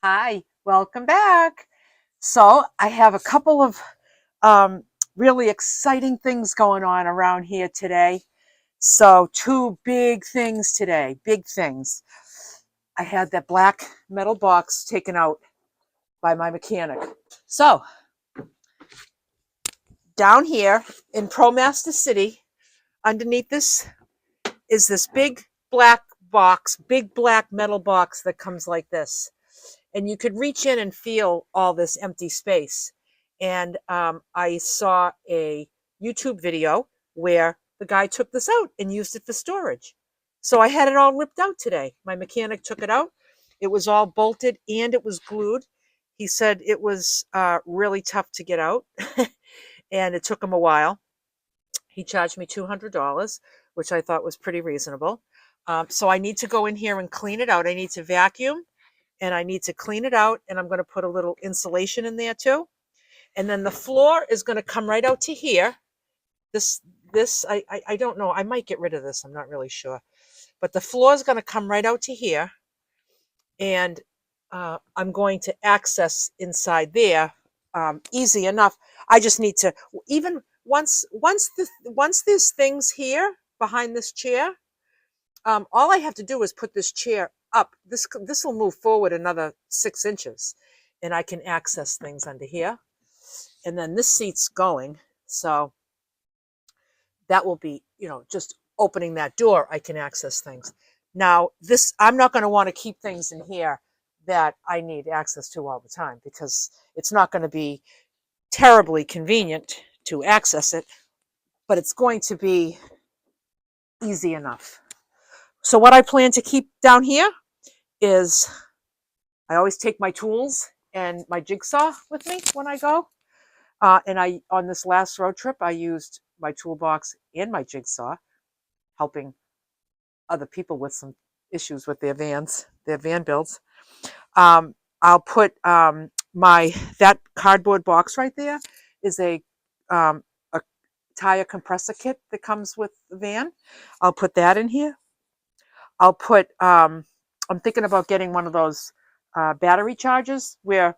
Hi, welcome back. So I have a couple of really exciting things going on around here today. So two big things today, big things. I had that black metal box taken out by my mechanic. So down here in ProMaster City, underneath this is this big black box, big black metal box that comes like this. And you could reach in and feel all this empty space. And I saw a YouTube video where the guy took this out and used it for storage. So I had it all ripped out today. My mechanic took it out. It was all bolted and it was glued. He said it was really tough to get out and it took him a while. He charged me $200, which I thought was pretty reasonable. So I need to go in here and clean it out. I need to vacuum and I need to clean it out, and I'm going to put a little insulation in there too. And then the floor is going to come right out to here. This I don't know. I might get rid of this. I'm not really sure. But the floor is going to come right out to here, and I'm going to access inside there easy enough. I just need to even once there's things here behind this chair. All I have to do is put this chair up. This will move forward another 6 inches, and I can access things under here. And then this seat's going, so that will be, just opening that door, I can access things. Now, I'm not going to want to keep things in here that I need access to all the time because it's not going to be terribly convenient to access it, but it's going to be easy enough. So what I plan to keep down here is I always take my tools and my jigsaw with me when I go. And on this last road trip, I used my toolbox and my jigsaw, helping other people with some issues with their van builds. I'll put that cardboard box right there is a tire compressor kit that comes with the van. I'll put that in here. I'll put I'm thinking about getting one of those battery chargers where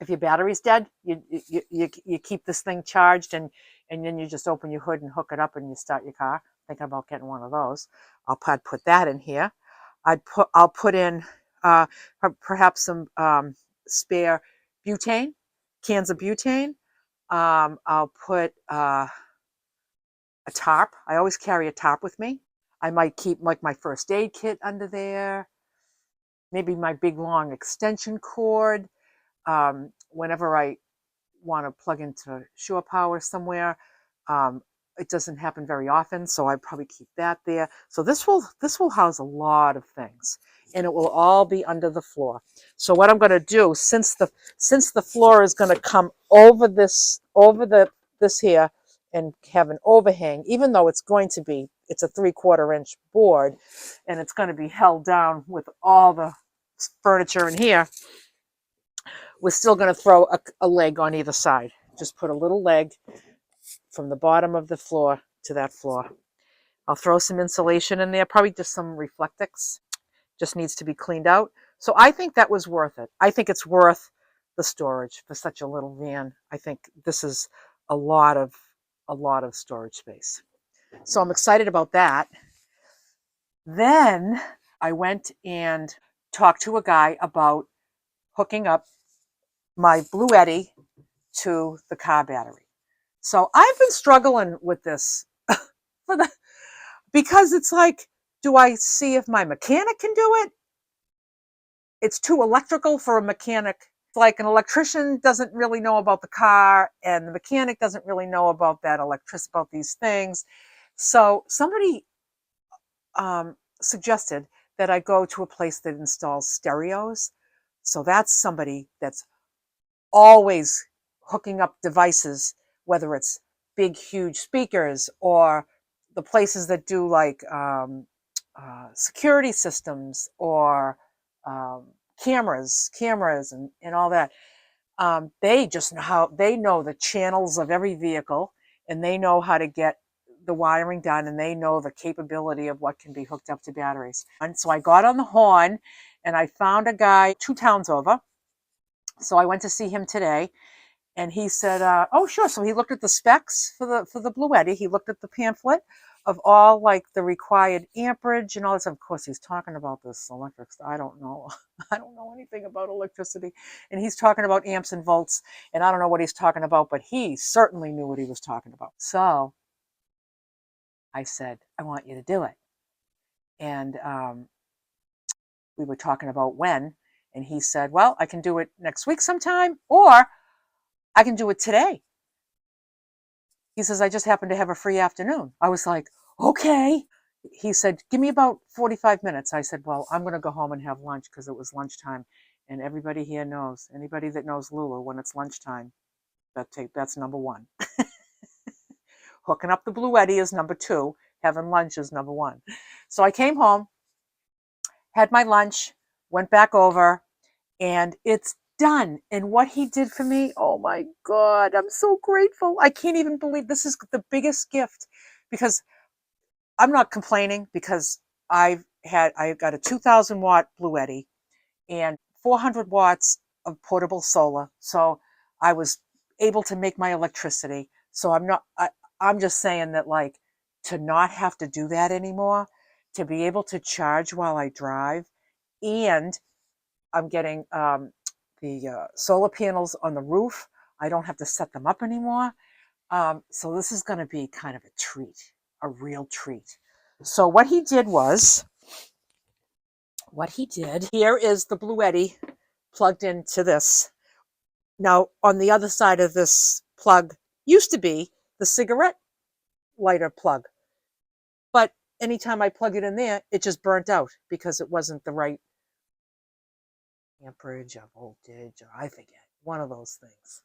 if your battery's dead, you keep this thing charged and then you just open your hood and hook it up and you start your car. Thinking about getting one of those. I'll put that in here. I'll put in perhaps some spare butane, cans of butane. I'll put a tarp. I always carry a tarp with me. I might keep like my first aid kit under there. Maybe my big long extension cord. Whenever I want to plug into shore power somewhere, it doesn't happen very often, so I probably keep that there. So this will house a lot of things, and it will all be under the floor. So what I'm going to do, since the floor is going to come over this here and have an overhang, even though it's a 3/4 inch board, and it's going to be held down with all the furniture in here. We're still going to throw a leg on either side. Just put a little leg from the bottom of the floor to that floor. I'll throw some insulation in there, probably just some Reflectix. Just needs to be cleaned out. So I think that was worth it. I think it's worth the storage for such a little van. I think this is a lot of storage space. So I'm excited about that. Then I went and talked to a guy about hooking up my Bluetti to the car battery. So I've been struggling with this because it's like, do I see if my mechanic can do it? It's too electrical for a mechanic. It's like an electrician doesn't really know about the car, and the mechanic doesn't really know about about these things. So somebody suggested that I go to a place that installs stereos. So that's somebody that's always hooking up devices, whether it's big, huge speakers or the places that do like security systems or cameras and all that. They just know the channels of every vehicle, and they know how to get the wiring done, and they know the capability of what can be hooked up to batteries. And so I got on the horn And I found a guy 2 towns over. So I went to see him today. And he said, "Oh, sure." So he looked at the specs for the Bluetti. He looked at the pamphlet of all like the required amperage and all this. Of course, he's talking about this electric stuff. I don't know. I don't know anything about electricity. And he's talking about amps and volts, and I don't know what he's talking about, but he certainly knew what he was talking about. So I said, "I want you to do it." And we were talking about when, and he said, "Well, I can do it next week sometime, or I can do it today." He says, "I just happen to have a free afternoon." I was like, "Okay." He said, "Give me about 45 minutes." I said, "Well, I'm going to go home and have lunch," because it was lunchtime. And everybody here knows, anybody that knows Lulu, when it's lunchtime, that's number one. Hooking up the Bluetti is number two. Having lunch is number one. So I came home, had my lunch, went back over, and it's done. And what he did for me, oh my God, I'm so grateful. I can't even believe this is the biggest gift, because I'm not complaining, because I got a 2,000 watt Bluetti and 400 watts of portable solar. So I was able to make my electricity. So I'm just saying that, like, to not have to do that anymore, to be able to charge while I drive, and I'm getting the solar panels on the roof. I don't have to set them up anymore. So this is going to be kind of a treat, a real treat. So what he did, here is the Bluetti plugged into this. Now, on the other side of this plug used to be the cigarette lighter plug. But anytime I plug it in there, it just burnt out because it wasn't the right amperage or voltage, or I forget, one of those things.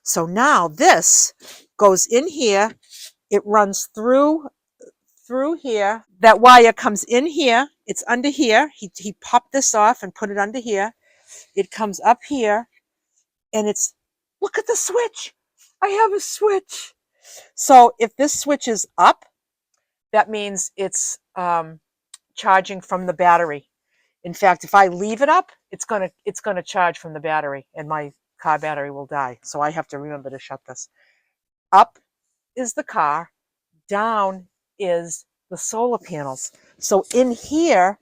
So now this goes in here. It runs through here. That wire comes in here. It's under here. He popped this off and put it under here. It comes up here, and look at the switch. I have a switch. So if this switch is up, that means it's charging from the battery. In fact, if I leave it up, it's gonna charge from the battery, and my car battery will die. So I have to remember to shut this. Up is the car, down is the solar panels. So in here,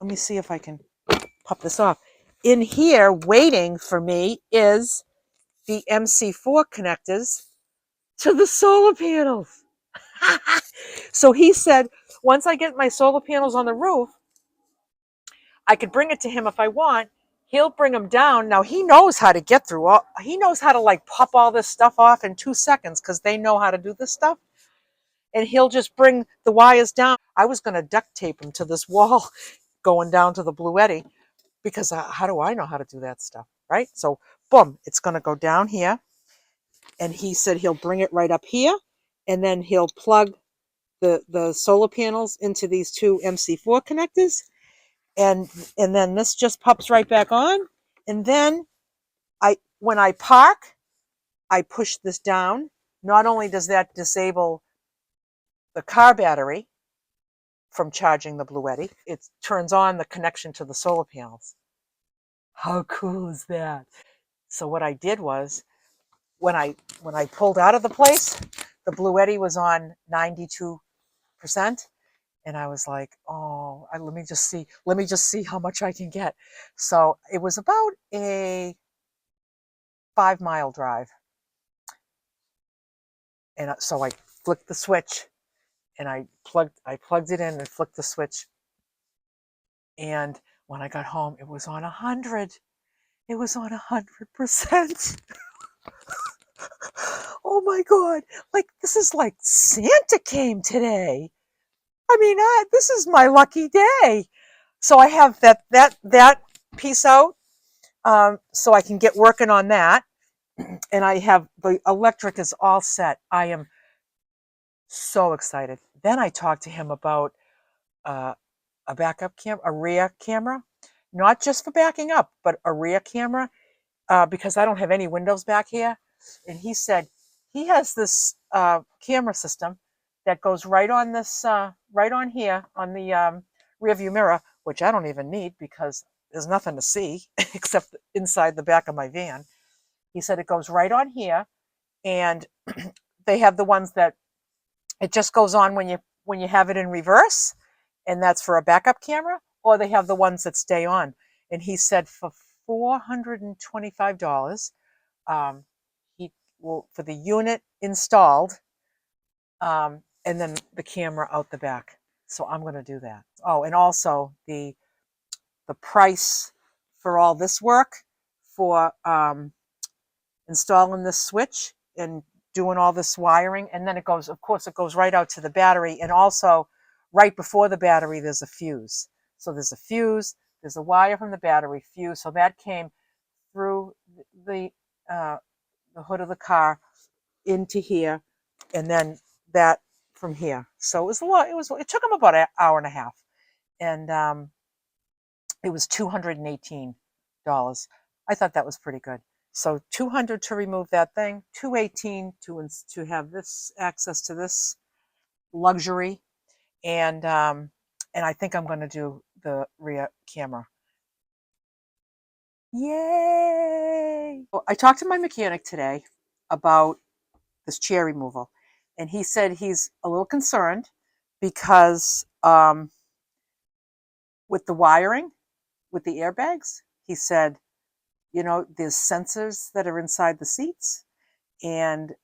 let me see if I can pop this off. In here, waiting for me, is the MC4 connectors to the solar panels. So he said, once I get my solar panels on the roof, I could bring it to him if I want. He'll bring them down. Now he knows how to get through he knows how to like pop all this stuff off in 2 seconds, because they know how to do this stuff. And he'll just bring the wires down. I was going to duct tape him to this wall going down to the Bluetti, because how do I know how to do that stuff, right? So boom, it's going to go down here. And he said he'll bring it right up here, and then he'll plug the solar panels into these 2 MC4 connectors, and then this just pops right back on. And then when I park, I push this down. Not only does that disable the car battery from charging the Bluetti, it turns on the connection to the solar panels. How cool is that? So what I did was, when I pulled out of the place, the Bluetti was on 92%. And I was like, oh, let me just see how much I can get. So it was about a 5-mile drive. And so I flicked the switch, and I plugged it in and flicked the switch. And when I got home, it was on 100. It was on 100%. Oh my God. Like, this is like Santa came today. I mean, this is my lucky day. So I have that piece out, so I can get working on that. And I have the electric is all set. I am so excited. Then I talked to him about a backup camera, a rear camera, not just for backing up, but a rear camera, because I don't have any windows back here. And he said he has this camera system that goes right on this, right on here on the rear view mirror, which I don't even need because there's nothing to see except inside the back of my van. He said it goes right on here, and they have the ones that it just goes on when you have it in reverse, and that's for a backup camera, or they have the ones that stay on. And he said for $425, he will for the unit installed, and then the camera out the back. So I'm going to do that. Oh, and also the price for all this work for installing this switch and doing all this wiring, and then it goes, of course, it goes right out to the battery, and also right before the battery there's a fuse. So there's a fuse, there's a wire from the battery, fuse. So that came through the hood of the car into here, and then that from here. So it was a lot. It took him about an hour and a half, and it was $218. I thought that was pretty good. So $200 to remove that thing, $218 to have this access to this luxury, and I think I'm going to do the rear camera. Yay! Well, I talked to my mechanic today about this chair removal, and he said he's a little concerned because with the wiring, with the airbags, he said, there's sensors that are inside the seats, and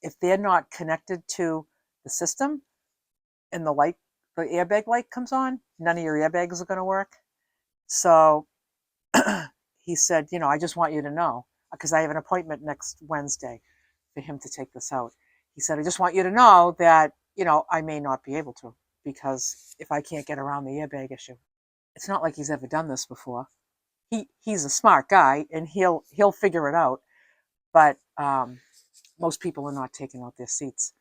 if they're not connected to the system and the airbag light comes on, none of your airbags are going to work. So he said, I just want you to know, because I have an appointment next Wednesday for him to take this out. He said, I just want you to know that, I may not be able to, because if I can't get around the airbag issue. It's not like he's ever done this before. He's a smart guy, and he'll figure it out. But most people are not taking out their seats.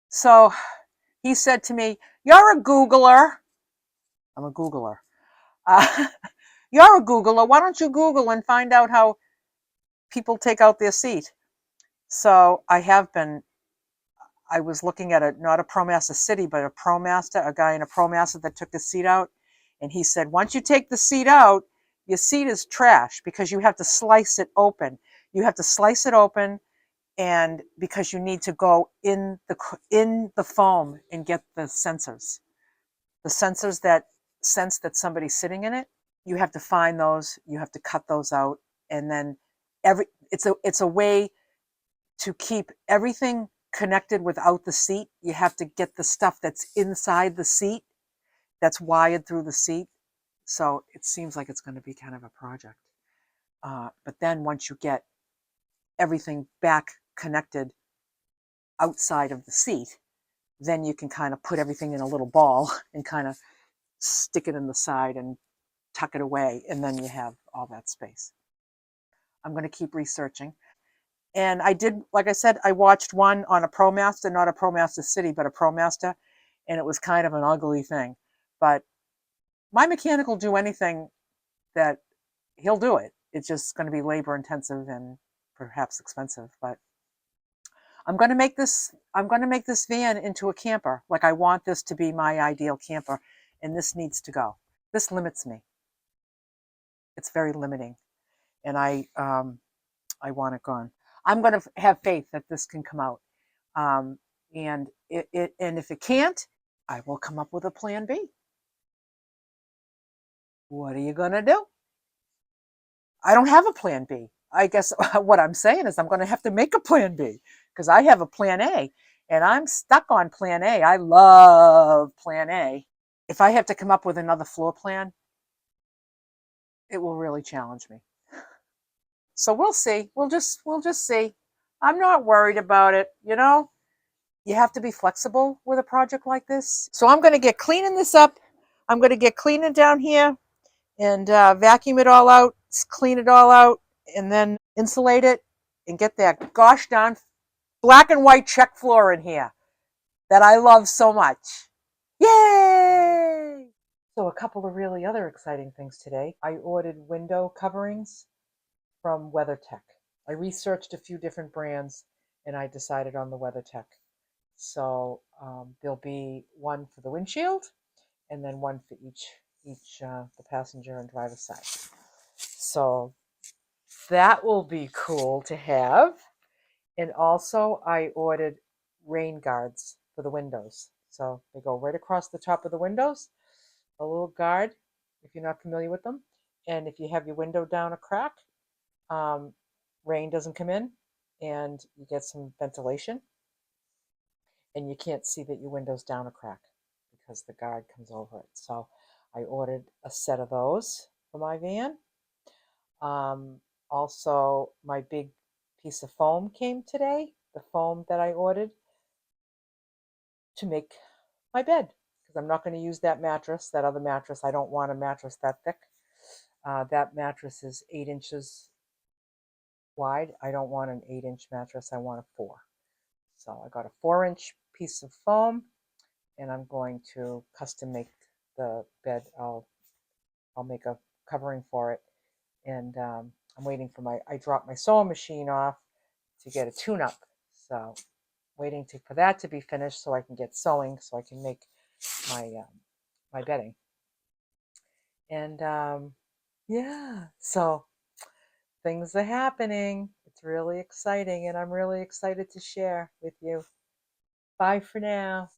So he said to me, "You're a Googler." I'm a Googler. You're a Googler. Why don't you Google and find out how people take out their seat? So I was looking at not a ProMaster City, but a guy in a ProMaster that took the seat out. And he said, once you take the seat out, your seat is trash because you have to slice it open. You have to slice it open, and because you need to go in the foam and get the sensors that sense that somebody's sitting in it. You have to find those. You have to cut those out, and then it's a way to keep everything connected without the seat. You have to get the stuff that's inside the seat, that's wired through the seat. So it seems like it's going to be kind of a project. But then once you get everything back connected outside of the seat, then you can kind of put everything in a little ball and kind of stick it in the side and tuck it away, and then you have all that space. I'm going to keep researching. And I did, like I said, I watched one on a ProMaster, not a ProMaster City, but a ProMaster, and it was kind of an ugly thing. But my mechanic will do anything that he'll do it. It's just going to be labor intensive and perhaps expensive, but I'm going to make this van into a camper. Like, I want this to be my ideal camper, and this needs to go. This limits me. It's very limiting, and I want it gone. I'm going to have faith that this can come out, and if it can't, I will come up with a plan B. What are you going to do? I don't have a plan B. I guess what I'm saying is I'm going to have to make a plan B, because I have a plan A, and I'm stuck on plan A. I love plan A. If I have to come up with another floor plan, it will really challenge me. So we'll see. We'll just see. I'm not worried about it. You have to be flexible with a project like this. So I'm going to get cleaning this up. I'm going to get cleaning down here and vacuum it all out, clean it all out, and then insulate it and get that gosh darn black and white check floor in here that I love so much. Yay! So a couple of really other exciting things today. I ordered window coverings from WeatherTech. I researched a few different brands, and I decided on the WeatherTech. So there'll be one for the windshield and then one for each each the passenger and driver side. So that will be cool to have. And also I ordered rain guards for the windows. So they go right across the top of the windows, a little guard if you're not familiar with them. And if you have your window down a crack, um, rain doesn't come in and you get some ventilation and you can't see that your window's down a crack because the guard comes over it. So I ordered a set of those for my van. Also, my big piece of foam came today, the foam that I ordered to make my bed because I'm not going to use that mattress, that other mattress. I don't want a mattress that thick. That mattress is 8 inches wide. I don't want an 8-inch mattress. I want a 4. So I got a 4-inch piece of foam, and I'm going to custom make the bed. I'll make a covering for it, and I'm waiting for I dropped my sewing machine off to get a tune-up. So waiting for that to be finished so I can get sewing so I can make my my bedding. And yeah, so things are happening. It's really exciting, and I'm really excited to share with you. Bye for now.